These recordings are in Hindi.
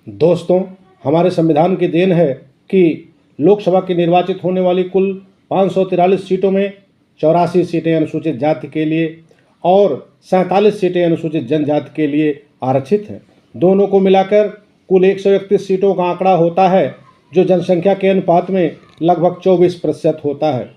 दोस्तों, हमारे संविधान की देन है कि लोकसभा की निर्वाचित होने वाली कुल 543 सीटों में 84 सीटें अनुसूचित जाति के लिए और 47 सीटें अनुसूचित जनजाति के लिए आरक्षित हैं। दोनों को मिलाकर कुल 131 सीटों का आंकड़ा होता है, जो जनसंख्या के अनुपात में लगभग 24% होता है।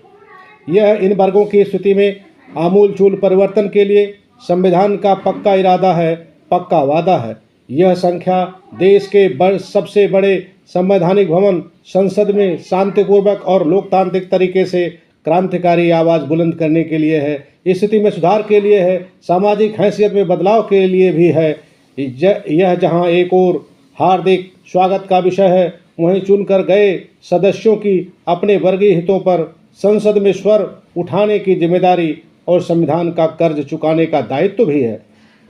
यह इन वर्गों की स्थिति में आमूल-चूल परिवर्तन के लिए संविधान का पक्का इरादा है, पक्का वादा है। यह संख्या देश के सबसे बड़े संवैधानिक भवन संसद में शांतिपूर्वक और लोकतांत्रिक तरीके से क्रांतिकारी आवाज़ बुलंद करने के लिए है, स्थिति में सुधार के लिए है, सामाजिक हैसियत में बदलाव के लिए भी है। यह जहां एक ओर हार्दिक स्वागत का विषय है, वहीं चुनकर गए सदस्यों की अपने वर्गीय हितों पर संसद में स्वर उठाने की जिम्मेदारी और संविधान का कर्ज चुकाने का दायित्व भी है।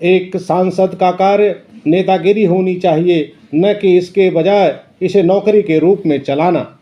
एक सांसद का कार्य नेतागिरी होनी चाहिए, न कि इसके बजाय इसे नौकरी के रूप में चलाना।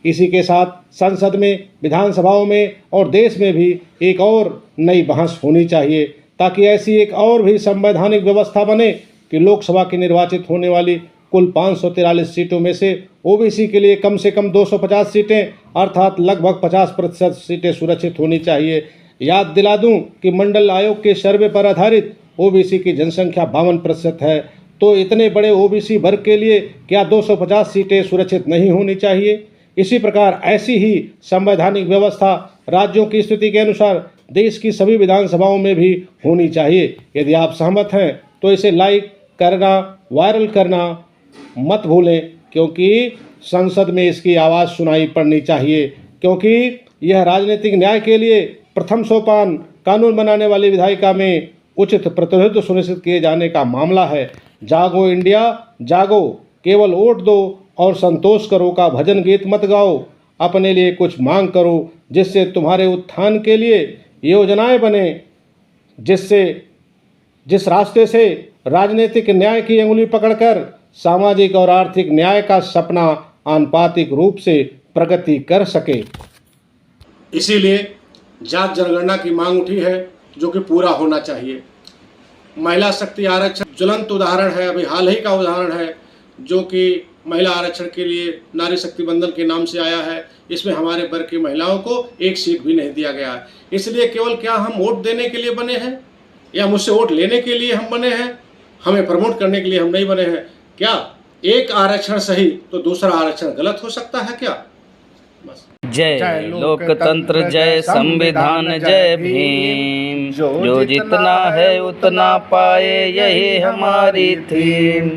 इसी के साथ संसद में, विधानसभाओं में और देश में भी एक और नई बहस होनी चाहिए, ताकि ऐसी एक और भी संवैधानिक व्यवस्था बने कि लोकसभा की निर्वाचित होने वाली कुल 543 सीटों में से ओबीसी के लिए कम से कम 250 सीटें अर्थात लगभग 50% सीटें सुरक्षित होनी चाहिए। याद दिला दूं कि मंडल आयोग के सर्वे पर आधारित ओबीसी की जनसंख्या 52% है, तो इतने बड़े ओबीसी वर्ग के लिए क्या 250 सीटें सुरक्षित नहीं होनी चाहिए? इसी प्रकार ऐसी ही संवैधानिक व्यवस्था राज्यों की स्थिति के अनुसार देश की सभी विधानसभाओं में भी होनी चाहिए। यदि आप सहमत हैं तो इसे लाइक करना, वायरल करना मत भूलें, क्योंकि संसद में इसकी आवाज़ सुनाई पड़नी चाहिए, क्योंकि यह राजनीतिक न्याय के लिए प्रथम सोपान कानून बनाने वाली विधायिका में उचित प्रतिनिधित्व सुनिश्चित किए जाने का मामला है। जागो इंडिया जागो, केवल वोट दो और संतोष करो का भजन गीत मत गाओ, अपने लिए कुछ मांग करो, जिससे तुम्हारे उत्थान के लिए योजनाएं बने, जिस रास्ते से राजनीतिक न्याय की अंगुली पकड़कर सामाजिक और आर्थिक न्याय का सपना आनुपातिक रूप से प्रगति कर सके। इसीलिए जात जनगणना की मांग उठी है, जो कि पूरा होना चाहिए। महिला शक्ति आरक्षण ज्वलंत उदाहरण है, अभी हाल ही का उदाहरण है, जो कि महिला आरक्षण के लिए नारी शक्ति बंधन के नाम से आया है। इसमें हमारे वर्ग की महिलाओं को एक सीट भी नहीं दिया गया है। इसलिए केवल क्या हम वोट देने के लिए बने हैं या मुझसे वोट लेने के लिए हम बने हैं? हमें प्रमोट करने के लिए हम नहीं बने हैं। क्या एक आरक्षण सही तो दूसरा आरक्षण गलत हो सकता है क्या? बस। जय लोकतंत्र, जय संविधान, जय भीम। जो जितना है उतना पाए, यही हमारी थीम।